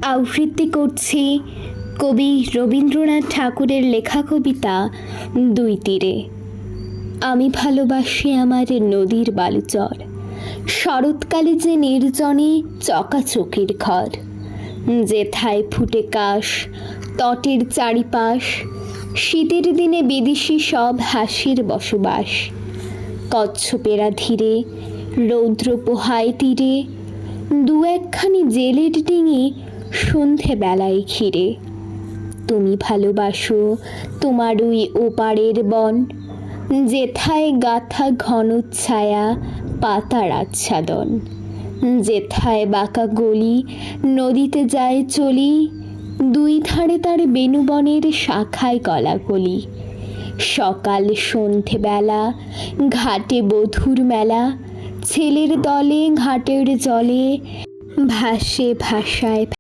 আবৃত্তি করছি কবি রবীন্দ্রনাথ ঠাকুরের লেখা কবিতা দুই তীরে। আমি ভালোবাসি আমার নদীর বালুচর, শরৎকালে যে নির্জনে চকাচকির ঘর, যেথায় ফুটে কাশ তটের চারিপাশ, শীতের দিনে বিদেশি সব হাসির বসবাস। কচ্ছপেরা ধীরে রৌদ্র পোহায় তীরে, দু একখানি জেলের ডিঙি সন্ধে বেলায় ঘিরে। তুমি ভালোবাসো তোমার ওই ওপারের বন, যেথায় গাথা ঘন ছায়া পাতার আচ্ছাদন, যেথায় বাঁকা গলি নদীতে যায় চলি, দুই ধারে তার বেণুবনের শাখায় কলাকলি। সকাল সন্ধেবেলা ঘাটে বধুর মেলা, ছেলের দলে ঘাটের জলে ভাসে ভাষায়